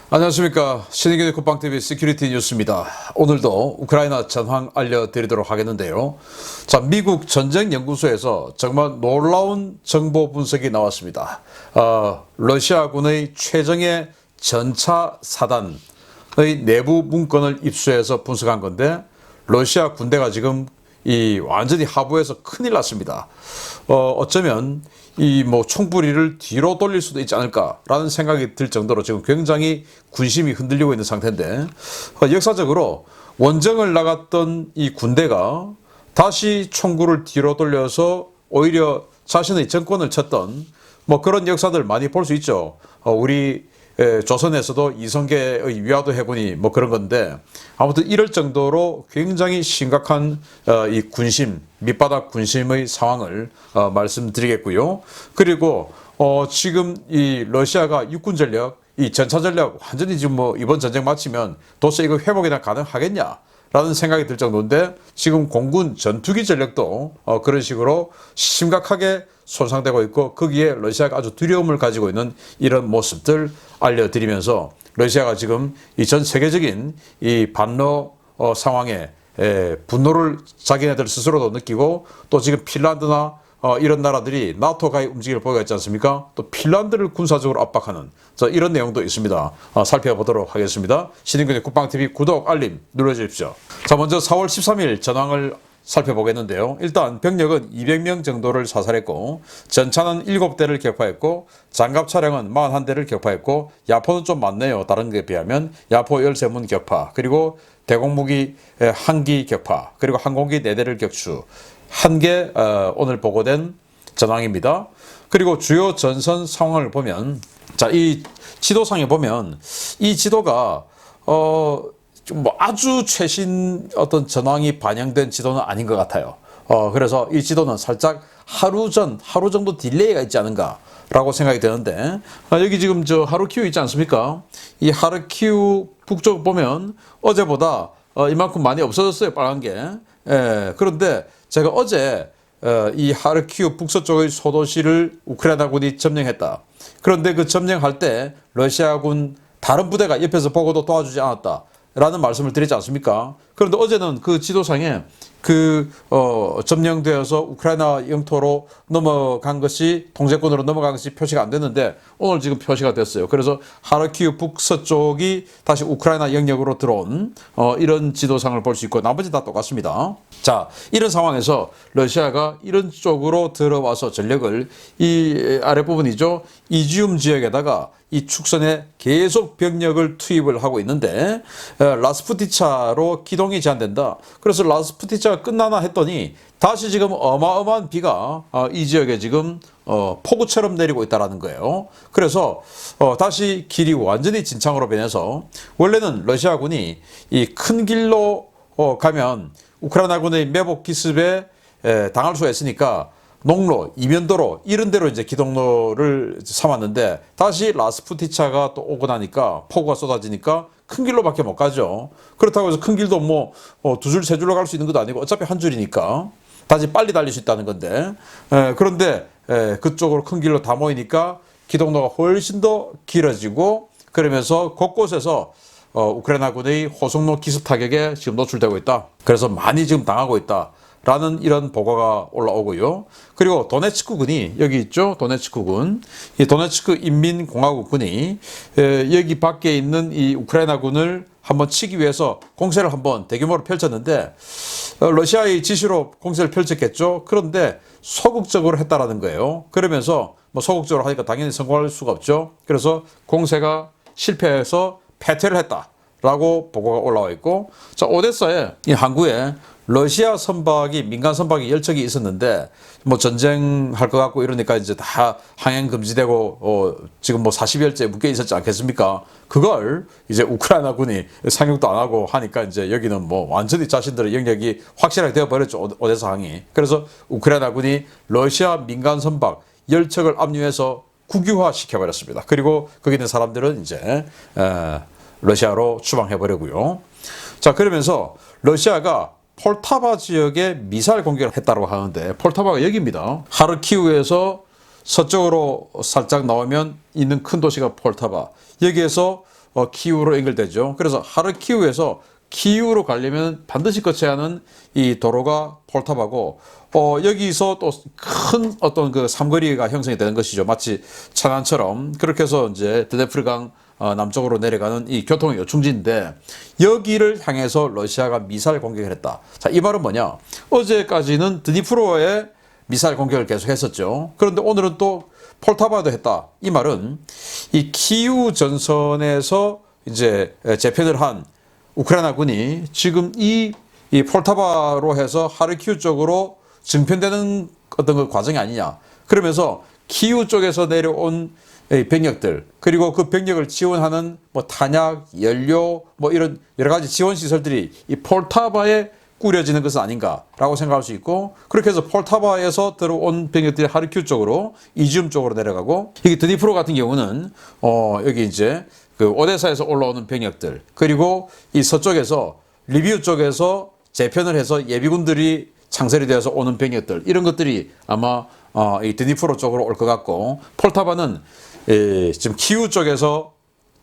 안녕하십니까. 신의균의 국방TV 시큐리티 뉴스입니다. 오늘도 우크라이나 전황 알려드리도록 하겠는데요. 자, 미국 전쟁연구소에서 정말 놀라운 정보 분석이 나왔습니다. 러시아군의 최정예 전차 사단의 내부 문건을 입수해서 분석한 건데, 러시아 군대가 지금 완전히 하부에서 큰일 났습니다. 어쩌면 총부리를 뒤로 돌릴 수도 있지 않을까라는 생각이 들 정도로 지금 굉장히 군심이 흔들리고 있는 상태인데, 역사적으로 원정을 나갔던 이 군대가 다시 총구를 뒤로 돌려서 오히려 자신의 정권을 쳤던 그런 역사들 많이 볼 수 있죠. 우리 조선에서도 이성계의 위화도 해군이 그런 건데, 아무튼 이럴 정도로 굉장히 심각한 이 군심, 밑바닥 군심의 상황을 말씀드리겠고요. 그리고 지금 이 러시아가 육군 전력, 이 전차 전력 완전히 지금 이번 전쟁 마치면 도대체 이거 회복이나 가능하겠냐? 라는 생각이 들 정도인데, 지금 공군 전투기 전력도 그런 식으로 심각하게 손상되고 있고, 거기에 러시아가 아주 두려움을 가지고 있는 이런 모습들 알려드리면서, 러시아가 지금 이 전 세계적인 이 반러 상황에 분노를 자기네들 스스로도 느끼고, 또 지금 핀란드나 이런 나라들이 나토 가입 움직임을 보이고 있지 않습니까? 또 핀란드를 군사적으로 압박하는 이런 내용도 있습니다. 살펴보도록 하겠습니다. 신인근의 국방TV 구독, 알림 눌러주십시오. 자, 먼저 4월 13일 전황을 살펴보겠는데요. 일단 병력은 200명 정도를 사살했고, 전차는 7대를 격파했고, 장갑 차량은 41대를 격파했고, 야포는 좀 많네요. 다른 것에 비하면. 야포 13문 격파, 그리고 대공무기 1기 격파, 그리고 항공기 4대를 격추. 1개 오늘 보고된 전황입니다. 그리고 주요 전선 상황을 보면, 자, 이 지도상에 보면 이 지도가 아주 최신 어떤 전황이 반영된 지도는 아닌 것 같아요. 그래서 이 지도는 살짝 하루 정도 딜레이가 있지 않은가라고 생각이 되는데, 여기 지금 하루키우 있지 않습니까? 이 하루키우 북쪽 보면 어제보다 이만큼 많이 없어졌어요, 빨간 게. 그런데 제가 어제 이 하르키우 북서쪽의 소도시를 우크라이나군이 점령했다. 그런데 그 점령할 때 러시아군 다른 부대가 옆에서 보고도 도와주지 않았다 라는 말씀을 드리지 않습니까? 그런데 어제는 그 지도상에 점령되어서 우크라이나 영토로 넘어간 것이, 통제권으로 넘어간 것이 표시가 안 됐는데, 오늘 지금 표시가 됐어요. 그래서 하르키우 북서쪽이 다시 우크라이나 영역으로 들어온 이런 지도상을 볼 수 있고, 나머지 다 똑같습니다. 자, 이런 상황에서 러시아가 이런 쪽으로 들어와서 전력을, 이 아랫부분이죠, 이지움 지역에다가 이 축선에 계속 병력을 투입을 하고 있는데, 라스푸티차로 기동이 제한된다. 그래서 라스푸티차가 끝나나 했더니 다시 지금 어마어마한 비가 이 지역에 지금 폭우처럼 내리고 있다라는 거예요. 그래서 다시 길이 완전히 진창으로 변해서, 원래는 러시아군이 이 큰 길로 가면 우크라이나군의 매복 기습에 당할 수가 있으니까 농로, 이면도로 이런 데로 이제 기동로를 삼았는데, 다시 라스푸티차가 또 오고 나니까 폭우가 쏟아지니까 큰 길로밖에 못 가죠. 그렇다고 해서 큰 길도 두 줄, 세 줄로 갈 수 있는 것도 아니고 어차피 한 줄이니까 다시 빨리 달릴 수 있다는 건데, 그런데 그쪽으로 큰 길로 다 모이니까 기동로가 훨씬 더 길어지고, 그러면서 곳곳에서 우크라이나군의 호송로 기습 타격에 지금 노출되고 있다. 그래서 많이 지금 당하고 있다 라는 이런 보고가 올라오고요. 그리고 도네츠크군이 여기 있죠. 도네츠크군, 이 도네츠크 인민공화국군이 여기 밖에 있는 이 우크라이나군을 한번 치기 위해서 공세를 한번 대규모로 펼쳤는데, 러시아의 지시로 공세를 펼쳤겠죠. 그런데 소극적으로 했다라는 거예요. 그러면서 소극적으로 하니까 당연히 성공할 수가 없죠. 그래서 공세가 실패해서 패퇴를 했다라고 보고가 올라와 있고, 자, 오데사에 이 항구에 러시아 선박이, 민간 선박이 10척이 있었는데, 전쟁할 것 같고 이러니까 이제 다 항행 금지되고, 지금 40여일째 묶여 있었지 않겠습니까? 그걸 이제 우크라이나군이 상륙도 안 하고 하니까 이제 여기는 완전히 자신들의 영역이 확실하게 되어버렸죠, 오데사 항이. 그래서 우크라이나군이 러시아 민간 선박 10척을 압류해서 국유화 시켜버렸습니다. 그리고 거기 있는 사람들은 이제, 러시아로 추방해버리고요. 자, 그러면서 러시아가 폴타바 지역에 미사일 공격을 했다고 하는데, 폴타바가 여기입니다. 하르키우에서 서쪽으로 살짝 나오면 있는 큰 도시가 폴타바. 여기에서 키이우로 연결되죠. 그래서 하르키우에서 키이우로 가려면 반드시 거쳐야 하는 이 도로가 폴타바고, 여기서 또 큰 어떤 그 삼거리가 형성이 되는 것이죠. 마치 천안처럼. 그렇게 해서 이제 드네프르강 남쪽으로 내려가는 이 교통의 요충지인데, 여기를 향해서 러시아가 미사일 공격을 했다. 자, 이 말은 뭐냐? 어제까지는 드니프로에 미사일 공격을 계속 했었죠. 그런데 오늘은 또 폴타바도 했다. 이 말은 이 키이우 전선에서 이제 재편을 한 우크라이나 군이 지금 이 폴타바로 해서 하르키우 쪽으로 증편되는 어떤 그 과정이 아니냐. 그러면서 키이우 쪽에서 내려온 병력들, 그리고 그 병력을 지원하는 뭐 탄약, 연료, 뭐 이런 여러 가지 지원 시설들이 이 폴타바에 꾸려지는 것은 아닌가라고 생각할 수 있고, 그렇게 해서 폴타바에서 들어온 병력들이 하르키우 쪽으로, 이지움 쪽으로 내려가고, 이게 드니프로 같은 경우는 여기 이제 그 오데사에서 올라오는 병력들, 그리고 이 서쪽에서 리비우 쪽에서 재편을 해서 예비군들이 창설이 되어서 오는 병력들, 이런 것들이 아마 이 드니프로 쪽으로 올 것 같고, 폴타바는 지금 키우 쪽에서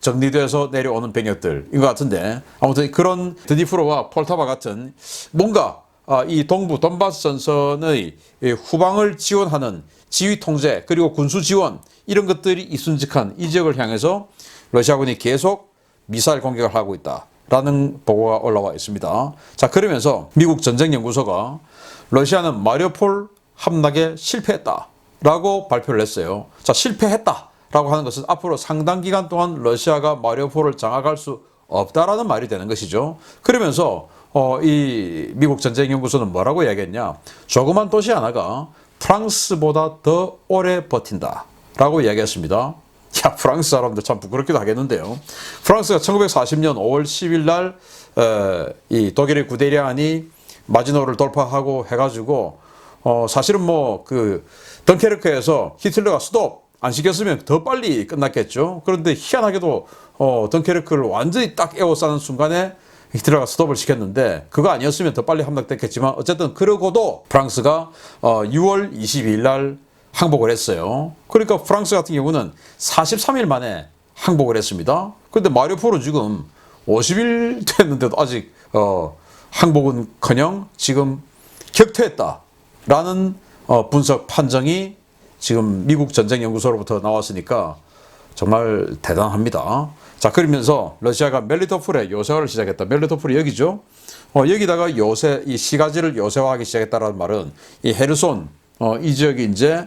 정리돼서 내려오는 병력들인 것 같은데, 아무튼 그런 드니프로와 폴타바 같은 뭔가 이 동부 돈바스 전선의 후방을 지원하는 지휘 통제, 그리고 군수 지원, 이런 것들이 있순직한 이 지역을 향해서 러시아군이 계속 미사일 공격을 하고 있다라는 보고가 올라와 있습니다. 자, 그러면서 미국 전쟁연구소가 러시아는 마리우폴 함락에 실패했다라고 발표를 했어요. 자, 실패했다라고 하는 것은 앞으로 상당 기간 동안 러시아가 마리우폴을 장악할 수 없다라는 말이 되는 것이죠. 그러면서 이 미국 전쟁연구소는 뭐라고 이야기했냐? 조그만 도시 하나가 프랑스보다 더 오래 버틴다라고 이야기했습니다. 야, 프랑스 사람들 참 부끄럽기도 하겠는데요. 프랑스가 1940년 5월 10일 날 이 독일의 구데리안이 마지노를 돌파하고 해가지고 사실은 뭐 그 덩케르크에서 히틀러가 스톱 안 시켰으면 더 빨리 끝났겠죠. 그런데 희한하게도 덩케르크를 완전히 딱 에워싸는 순간에 히틀러가 스톱을 시켰는데, 그거 아니었으면 더 빨리 함락됐겠지만 어쨌든 그러고도 프랑스가 6월 22일 날 항복을 했어요. 그러니까 프랑스 같은 경우는 43일 만에 항복을 했습니다. 그런데 마리우폴은 지금 50일 됐는데도 아직 항복은커녕 지금 격퇴했다라는 분석 판정이 지금 미국 전쟁연구소로부터 나왔으니까 정말 대단합니다. 자, 그러면서 러시아가 멜리토폴에 요새화를 시작했다. 멜리토폴이 여기죠. 여기다가 이 시가지를 요새화하기 시작했다라는 말은 이 헤르손 이 지역이 이제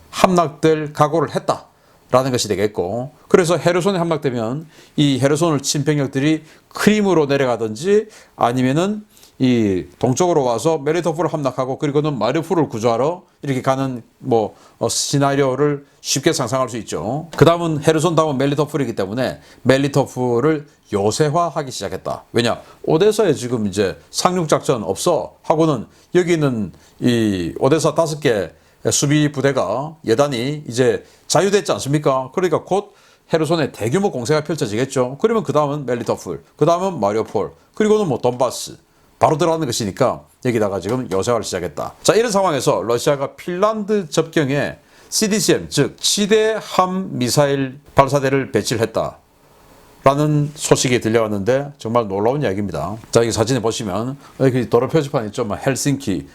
함락될 각오를 했다라는 것이 되겠고, 그래서 헤르손이 함락되면 이 헤르손을 친 병력들이 크림으로 내려가든지 아니면은 이 동쪽으로 와서 멜리토폴을 함락하고 그리고는 마리우폴을 구조하러 이렇게 가는 뭐 시나리오를 쉽게 상상할 수 있죠. 그 다음은 헤르손 다음은 멜리토폴이기 때문에 멜리토폴을 요새화하기 시작했다. 왜냐? 오데사에 지금 이제 상륙작전 없어 하고는 여기는 이 오데사 5개 수비 부대가 여단이 이제 자유됐지 않습니까? 그러니까 곧 헤르손에 대규모 공세가 펼쳐지겠죠. 그러면 그 다음은 멜리토폴, 그 다음은 마리우폴, 그리고는 뭐 돈바스 바로 들어가는 것이니까 여기다가 지금 요새화를 시작했다. 자, 이런 상황에서 러시아가 핀란드 접경에 CDCM, 즉 지대 함 미사일 발사대를 배치를 했다라는 소식이 들려왔는데 정말 놀라운 이야기입니다. 자, 이 사진에 보시면 여기 도로 표지판 있죠. 뭐 헬싱키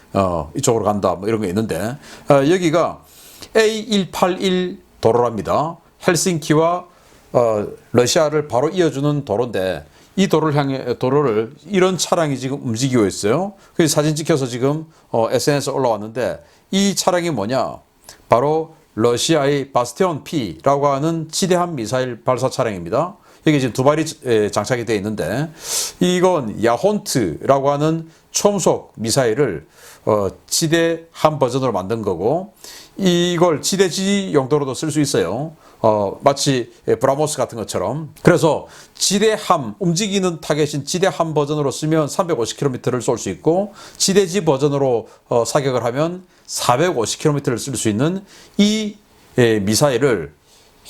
이쪽으로 간다 뭐 이런 게 있는데 여기가 A181 도로랍니다. 헬싱키와 러시아를 바로 이어주는 도로인데, 이 도로를 이런 차량이 지금 움직이고 있어요. 그 사진 찍혀서 지금 SNS에 올라왔는데, 이 차량이 뭐냐? 바로 러시아의 바스티온 P라고 하는 지대함 미사일 발사 차량입니다. 여기 지금 2발이 장착이 되어 있는데, 이건 야혼트라고 하는 초음속 미사일을 지대함 버전으로 만든 거고, 이걸 지대지 용도로도 쓸 수 있어요. 마치 브라모스 같은 것처럼. 그래서 지대함, 움직이는 타겟인 지대함 버전으로 쓰면 350km를 쏠 수 있고, 지대지 버전으로 사격을 하면 450km를 쓸 수 있는 이 미사일을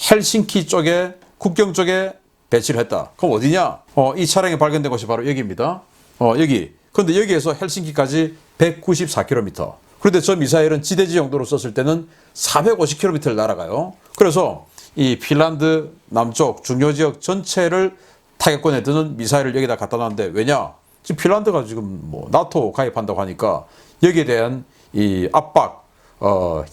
헬싱키 쪽에, 국경 쪽에 배치를 했다. 그럼 어디냐? 이 차량이 발견된 곳이 바로 여기입니다. 여기. 그런데 여기에서 헬싱키까지 194km. 그런데 저 미사일은 지대지 용도로 썼을 때는 450km를 날아가요. 그래서 이 핀란드 남쪽 중요 지역 전체를 타격권에 드는 미사일을 여기다 갖다 놨는데 왜냐? 지금 핀란드가 지금 뭐 나토 가입한다고 하니까 여기에 대한 이 압박,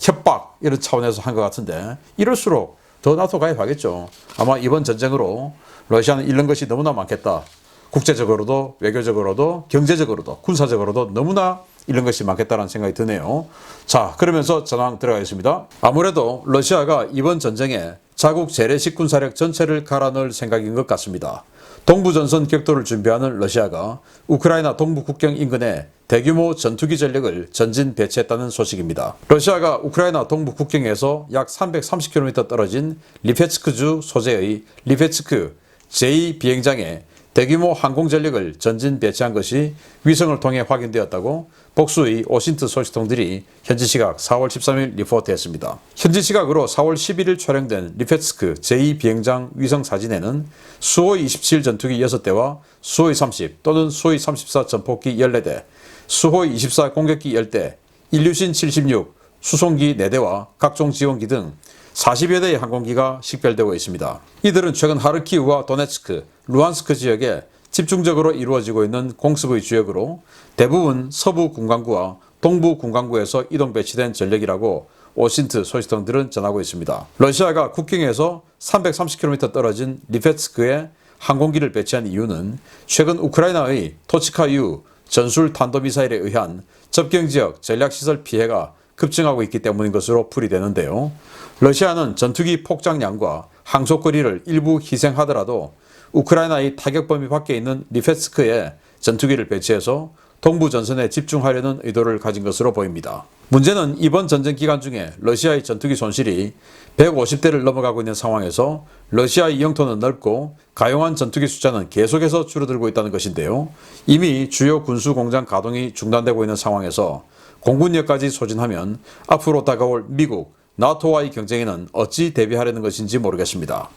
협박 이런 차원에서 한 것 같은데 이럴수록 더 나토 가입하겠죠. 아마 이번 전쟁으로 러시아는 잃는 것이 너무나 많겠다. 국제적으로도 외교적으로도 경제적으로도 군사적으로도 너무나 잃는 것이 많겠다는 생각이 드네요. 자, 그러면서 전황 들어가겠습니다. 아무래도 러시아가 이번 전쟁에 자국 재래식 군사력 전체를 갈아넣을 생각인 것 같습니다. 동부전선 격돌을 준비하는 러시아가 우크라이나 동부 국경 인근에 대규모 전투기 전력을 전진 배치했다는 소식입니다. 러시아가 우크라이나 동부 국경에서 약 330km 떨어진 리페츠크주 소재의 리페츠크 제2비행장에 대규모 항공 전력을 전진 배치한 것이 위성을 통해 확인되었다고 복수의 오신트 소식통들이 현지 시각 4월 13일 리포트했습니다. 현지 시각으로 4월 11일 촬영된 리페츠크 제2비행장 위성 사진에는 수호이 27 전투기 6대와 수호이 30 또는 수호이 34 전폭기 14대, 수호이 24 공격기 10대, 일류신 76 수송기 4대와 각종 지원기 등 40여 대의 항공기가 식별되고 있습니다. 이들은 최근 하르키우와 도네츠크, 루안스크 지역에 집중적으로 이루어지고 있는 공습의 주역으로 대부분 서부 군강구와 동부 군강구에서 이동 배치된 전력이라고 오신트 소식통들은 전하고 있습니다. 러시아가 국경에서 330km 떨어진 리페츠크에 항공기를 배치한 이유는 최근 우크라이나의 토치카유 전술 탄도미사일에 의한 접경지역 전략시설 피해가 급증하고 있기 때문인 것으로 풀이되는데요. 러시아는 전투기 폭장량과 항속거리를 일부 희생하더라도 우크라이나의 타격 범위 밖에 있는 리페츠크에 전투기를 배치해서 동부 전선에 집중하려는 의도를 가진 것으로 보입니다. 문제는 이번 전쟁 기간 중에 러시아의 전투기 손실이 150대를 넘어가고 있는 상황에서 러시아의 영토는 넓고 가용한 전투기 숫자는 계속해서 줄어들고 있다는 것인데요. 이미 주요 군수 공장 가동이 중단되고 있는 상황에서 공군력까지 소진하면 앞으로 다가올 미국, 나토와의 경쟁에는 어찌 대비하려는 것인지 모르겠습니다.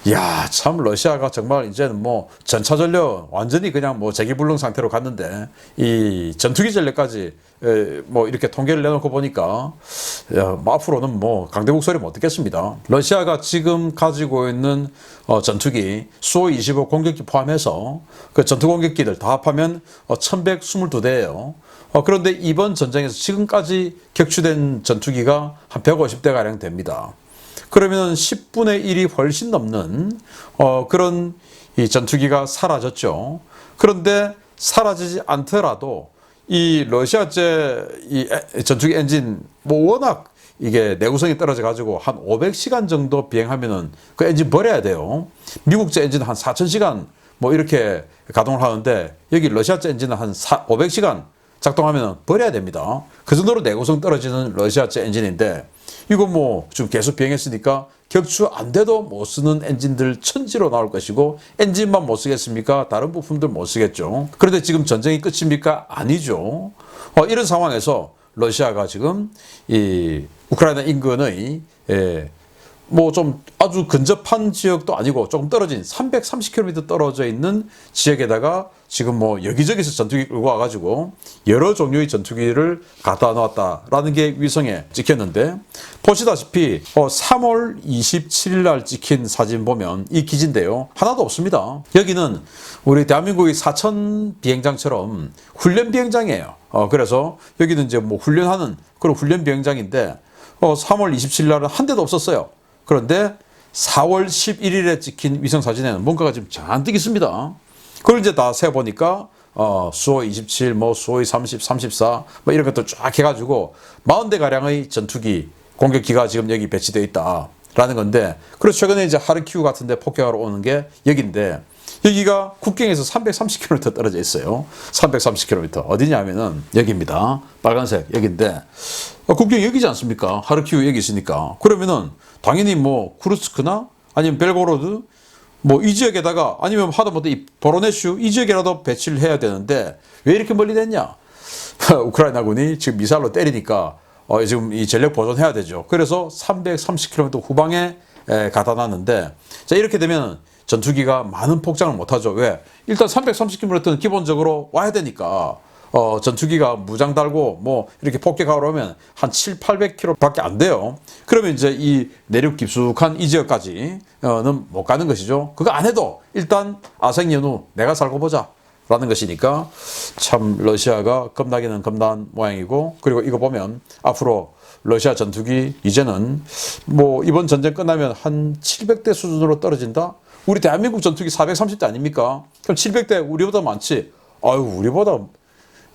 이야, 참 러시아가 정말 이제는 뭐 전차전력 완전히 그냥 뭐 재기불능 상태로 갔는데 이 전투기 전력까지 뭐 이렇게 통계를 내놓고 보니까 앞으로는 뭐 강대국 소리면 어떻겠습니다. 러시아가 지금 가지고 있는 전투기 수호-25 공격기 포함해서 그 전투 공격기들 다 합하면 1122대예요. 그런데 이번 전쟁에서 지금까지 격추된 전투기가 한 150대가량 됩니다. 그러면 10분의 1이 훨씬 넘는 그런 이 전투기가 사라졌죠. 그런데 사라지지 않더라도 이 러시아제 이 전투기 엔진 뭐 워낙 이게 내구성이 떨어져 가지고 한 500시간 정도 비행하면은 그 엔진 버려야 돼요. 미국제 엔진 한 4000시간 뭐 이렇게 가동을 하는데 여기 러시아제 엔진은 한 500시간 작동하면 버려야 됩니다. 그 정도로 내구성 떨어지는 러시아제 엔진인데 이거 뭐 좀 계속 비행했으니까 격추 안 돼도 못 쓰는 엔진들 천지로 나올 것이고 엔진만 못 쓰겠습니까? 다른 부품들 못 쓰겠죠. 그런데 지금 전쟁이 끝입니까? 아니죠. 이런 상황에서 러시아가 지금 이 우크라이나 인근의 뭐 좀 아주 근접한 지역도 아니고 조금 떨어진 330km 떨어져 있는 지역에다가 지금 뭐 여기저기서 전투기 끌고 와가지고 여러 종류의 전투기를 갖다 놓았다라는 게 위성에 찍혔는데 보시다시피 3월 27일 날 찍힌 사진 보면 이 기지인데요. 하나도 없습니다. 여기는 우리 대한민국의 사천 비행장처럼 훈련 비행장이에요. 그래서 여기는 이제 뭐 훈련하는 그런 훈련 비행장인데 3월 27일 날은 한 대도 없었어요. 그런데 4월 11일에 찍힌 위성 사진에는 뭔가가 지금 잔뜩 있습니다. 그걸 이제 다 세어보니까 수호이 27, 뭐 수호이 30, 34 뭐 이런 것들 쫙 해가지고 40대가량의 전투기 공격기가 지금 여기 배치되어 있다라는 건데, 그래서 최근에 이제 하르키우 같은 데 폭격하러 오는 게 여기인데 여기가 국경에서 330km 떨어져 있어요. 330km. 어디냐면은 여기입니다. 빨간색 여기인데 국경이 여기지 않습니까? 하르키우 여기 있으니까. 그러면은 당연히 뭐 쿠르스크나 아니면 벨고로드 뭐 이 지역에다가 아니면 하다못해 이 보로네슈 이 지역이라도 배치를 해야 되는데 왜 이렇게 멀리 됐냐? 우크라이나군이 지금 미사일로 때리니까 지금 이 전력 보존해야 되죠. 그래서 330km 후방에 갖다 놨는데, 자 이렇게 되면 전투기가 많은 폭장을 못하죠. 왜? 일단 330km는 기본적으로 와야 되니까 전투기가 무장 달고 뭐 이렇게 폭격하러 오면 한 700~800km 밖에 안 돼요. 그러면 이제 이 내륙 깊숙한 이 지역까지는 못 가는 것이죠. 그거 안 해도 일단 아생연후 내가 살고 보자 라는 것이니까 참 러시아가 겁나기는 겁난 모양이고, 그리고 이거 보면 앞으로 러시아 전투기 이제는 뭐 이번 전쟁 끝나면 한 700대 수준으로 떨어진다? 우리 대한민국 전투기 430대 아닙니까? 그럼 700대 우리보다 많지? 아유, 우리보다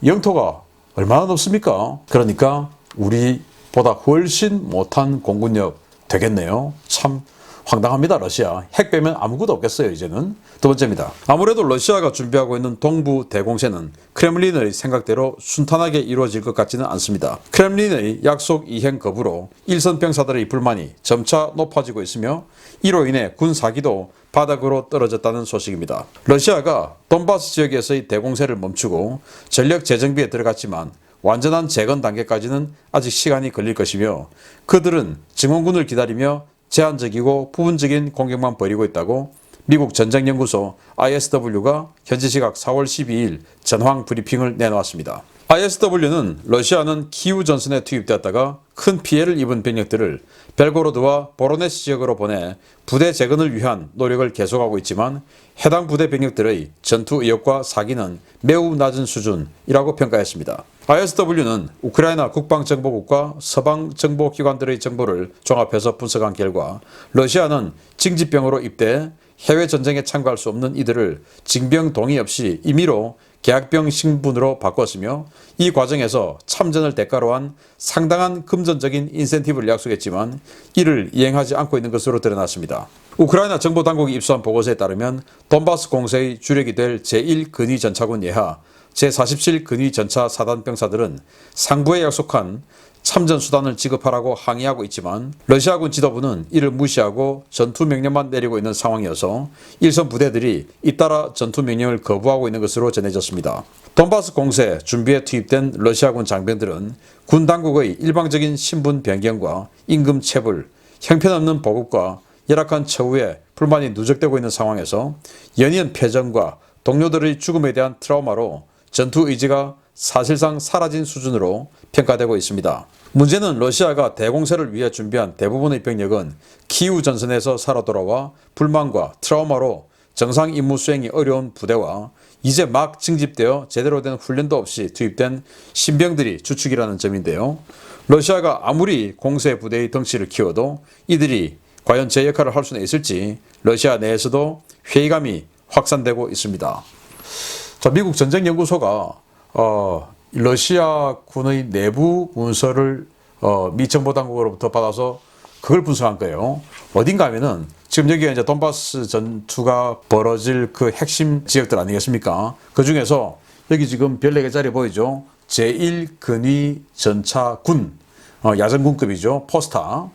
영토가 얼마나 높습니까? 그러니까 우리보다 훨씬 못한 공군력 되겠네요. 참 황당합니다. 러시아. 핵 빼면 아무것도 없겠어요. 이제는. 두 번째입니다. 아무래도 러시아가 준비하고 있는 동부 대공세는 크렘린의 생각대로 순탄하게 이루어질 것 같지는 않습니다. 크렘린의 약속 이행 거부로 일선 병사들의 불만이 점차 높아지고 있으며 이로 인해 군 사기도 바닥으로 떨어졌다는 소식입니다. 러시아가 돈바스 지역에서의 대공세를 멈추고 전력 재정비에 들어갔지만 완전한 재건 단계까지는 아직 시간이 걸릴 것이며, 그들은 증원군을 기다리며 제한적이고 부분적인 공격만 벌이고 있다고 미국 전쟁연구소 ISW가 현지 시각 4월 12일 전황 브리핑을 내놓았습니다. ISW는 러시아는 키우 전선에 투입되었다가 큰 피해를 입은 병력들을 벨고로드와 보로네스 지역으로 보내 부대 재건을 위한 노력을 계속하고 있지만 해당 부대 병력들의 전투 의욕과 사기는 매우 낮은 수준이라고 평가했습니다. ISW는 우크라이나 국방정보국과 서방정보기관들의 정보를 종합해서 분석한 결과 러시아는 징집병으로 입대해 해외 전쟁에 참가할 수 없는 이들을 징병 동의 없이 임의로 계약병 신분으로 바꿨으며, 이 과정에서 참전을 대가로 한 상당한 금전적인 인센티브를 약속했지만 이를 이행하지 않고 있는 것으로 드러났습니다. 우크라이나 정보당국이 입수한 보고서에 따르면 돈바스 공세의 주력이 될 제1근위전차군 예하 제47 근위전차 사단 병사들은 상부에 약속한 참전 수단을 지급하라고 항의하고 있지만 러시아군 지도부는 이를 무시하고 전투 명령만 내리고 있는 상황이어서 일선 부대들이 잇따라 전투 명령을 거부하고 있는 것으로 전해졌습니다. 돈바스 공세 준비에 투입된 러시아군 장병들은 군 당국의 일방적인 신분 변경과 임금 체불, 형편없는 보급과 열악한 처우에 불만이 누적되고 있는 상황에서 연이은 패전과 동료들의 죽음에 대한 트라우마로 전투 의지가 사실상 사라진 수준으로 평가되고 있습니다. 문제는 러시아가 대공세를 위해 준비한 대부분의 병력은 키우 전선에서 살아 돌아와 불만과 트라우마로 정상 임무 수행이 어려운 부대와 이제 막 징집되어 제대로 된 훈련도 없이 투입된 신병들이 주축이라는 점인데요. 러시아가 아무리 공세 부대의 덩치를 키워도 이들이 과연 제 역할을 할 수는 있을지 러시아 내에서도 회의감이 확산되고 있습니다. 자, 미국 전쟁연구소가 러시아 군의 내부 문서를 미 정보당국으로부터 받아서 그걸 분석한 거예요. 어딘가 하면은 지금 여기가 이제 돈바스 전투가 벌어질 그 핵심 지역들 아니겠습니까? 그 중에서 여기 지금 별 4개짜리 보이죠? 제1근위 전차군, 야전군급이죠. 포스타.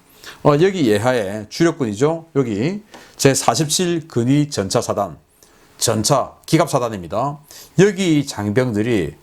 여기 예하의 주력군이죠. 여기 제47 근위 전차사단, 전차 기갑사단입니다. 여기 장병들이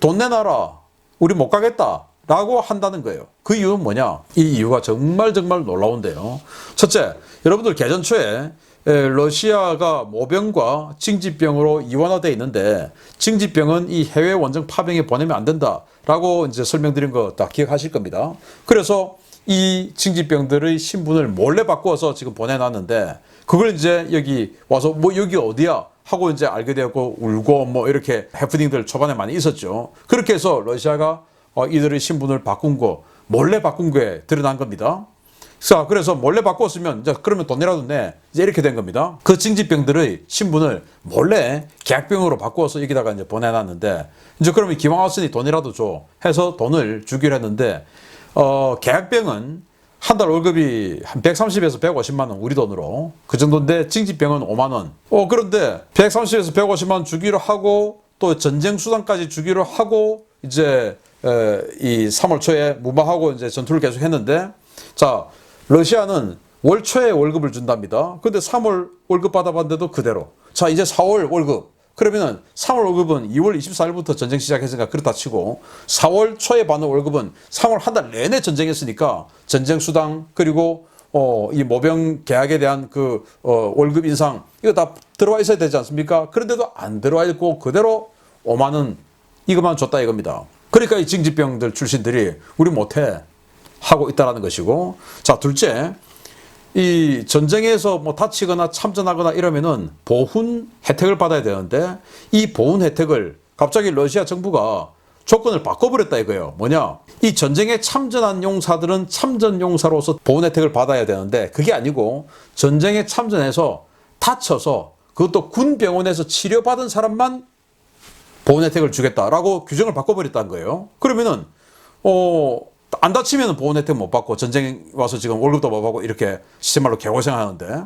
돈 내놔라, 우리 못 가겠다 라고 한다는 거예요. 그 이유는 뭐냐? 이 이유가 정말 놀라운데요. 첫째, 여러분들 개전 초에 러시아가 모병과 징집병으로 이원화되어 있는데 징집병은 이 해외 원정 파병에 보내면 안 된다라고 이제 설명드린 거 다 기억하실 겁니다. 그래서 이 징집병들의 신분을 몰래 바꾸어서 지금 보내놨는데 그걸 이제 여기 와서 뭐 여기 어디야 하고 이제 알게 되었고 울고 뭐 이렇게 해프닝들 초반에 많이 있었죠. 그렇게 해서 러시아가 이들의 신분을 바꾼 거, 몰래 바꾼 게 드러난 겁니다. 자, 그래서 몰래 바꿨으면 이제 그러면 돈이라도 내, 이제 이렇게 된 겁니다. 그 징집병들의 신분을 몰래 계약병으로 바꾸어서 여기다가 이제 보내놨는데 이제 그러면 기왕 왔으니 돈이라도 줘 해서 돈을 주기로 했는데 계약병은 한 달 월급이 한 130에서 150만 원 우리 돈으로 그 정도인데 징집병은 5만 원. 그런데 130에서 150만 원 주기로 하고 또 전쟁 수당까지 주기로 하고 이제 이 3월 초에 무마하고 이제 전투를 계속했는데, 자, 러시아는 월 초에 월급을 준답니다. 근데 3월 월급 받아봤는데도 그대로. 자, 이제 4월 월급. 그러면은 3월 월급은 2월 24일부터 전쟁 시작했으니까 그렇다 치고 4월 초에 받는 월급은 3월 한 달 내내 전쟁했으니까 전쟁 수당 그리고 이 모병 계약에 대한 그 월급 인상 이거 다 들어와 있어야 되지 않습니까? 그런데도 안 들어와 있고 그대로 5만 원 이것만 줬다 이겁니다. 그러니까 이 징집병들 출신들이 우리 못해 하고 있다라는 것이고, 자, 둘째, 이 전쟁에서 뭐 다치거나 참전하거나 이러면은 보훈 혜택을 받아야 되는데, 이 보훈 혜택을 갑자기 러시아 정부가 조건을 바꿔버렸다 이거예요. 뭐냐? 이 전쟁에 참전한 용사들은 참전 용사로서 보훈 혜택을 받아야 되는데, 그게 아니고 전쟁에 참전해서 다쳐서 그것도 군 병원에서 치료받은 사람만 보훈 혜택을 주겠다라고 규정을 바꿔버렸다는 거예요. 그러면은 안 다치면 보훈 혜택 못 받고 전쟁 와서 지금 월급도 못 받고 이렇게 시체말로 개고생하는데,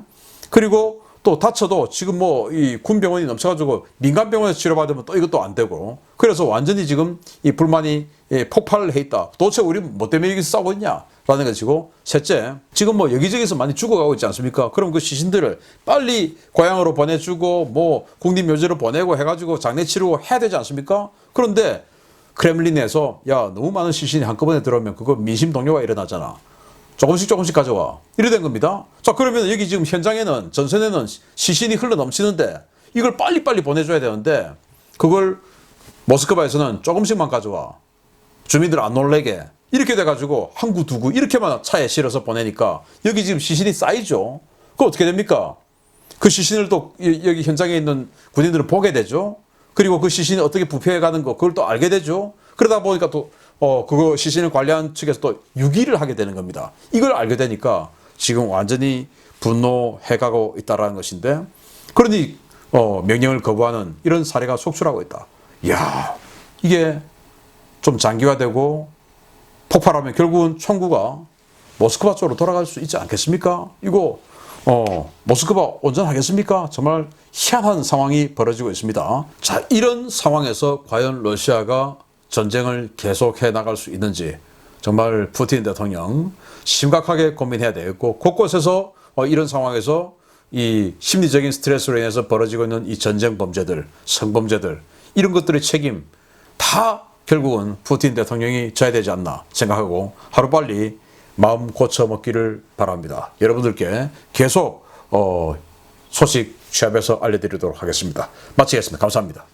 그리고 또 다쳐도 지금 뭐 이 군병원이 넘쳐가지고 민간 병원에서 치료받으면 또 이것도 안 되고, 그래서 완전히 지금 이 불만이 폭발을 해 있다. 도대체 우리 뭐 때문에 여기서 싸우고 있냐? 라는 것이고, 셋째, 지금 뭐 여기저기서 많이 죽어가고 있지 않습니까? 그럼 그 시신들을 빨리 고향으로 보내주고 뭐 국립묘지로 보내고 해가지고 장례 치르고 해야 되지 않습니까? 그런데 크렘린에서 야, 너무 많은 시신이 한꺼번에 들어오면 그거 민심 동요가 일어나잖아. 조금씩 가져와. 이래 된 겁니다. 자, 그러면 여기 지금 현장에는, 전선에는 시신이 흘러 넘치는데 이걸 빨리빨리 보내줘야 되는데, 그걸 모스크바에서는 조금씩만 가져와. 주민들 안 놀래게. 이렇게 돼가지고 한 구, 두 구 이렇게만 차에 실어서 보내니까 여기 지금 시신이 쌓이죠. 그거 어떻게 됩니까? 그 시신을 또 여기 현장에 있는 군인들은 보게 되죠. 그리고 그 시신이 어떻게 부패해가는 거 그걸 또 알게 되죠. 그러다 보니까 또 그거 시신을 관리하는 측에서 또 유기를 하게 되는 겁니다. 이걸 알게 되니까 지금 완전히 분노해가고 있다라는 것인데, 그러니 명령을 거부하는 이런 사례가 속출하고 있다. 이야, 이게 좀 장기화되고 폭발하면 결국은 총구가 모스크바 쪽으로 돌아갈 수 있지 않겠습니까? 이거 모스크바 온전하겠습니까? 정말 희한한 상황이 벌어지고 있습니다. 자, 이런 상황에서 과연 러시아가 전쟁을 계속해 나갈 수 있는지 정말 푸틴 대통령 심각하게 고민해야 되겠고, 곳곳에서 이런 상황에서 이 심리적인 스트레스로 인해서 벌어지고 있는 이 전쟁 범죄들, 성범죄들, 이런 것들의 책임 다 결국은 푸틴 대통령이 져야 되지 않나 생각하고 하루빨리 마음 고쳐먹기를 바랍니다. 여러분들께 계속 소식 취합해서 알려드리도록 하겠습니다. 마치겠습니다. 감사합니다.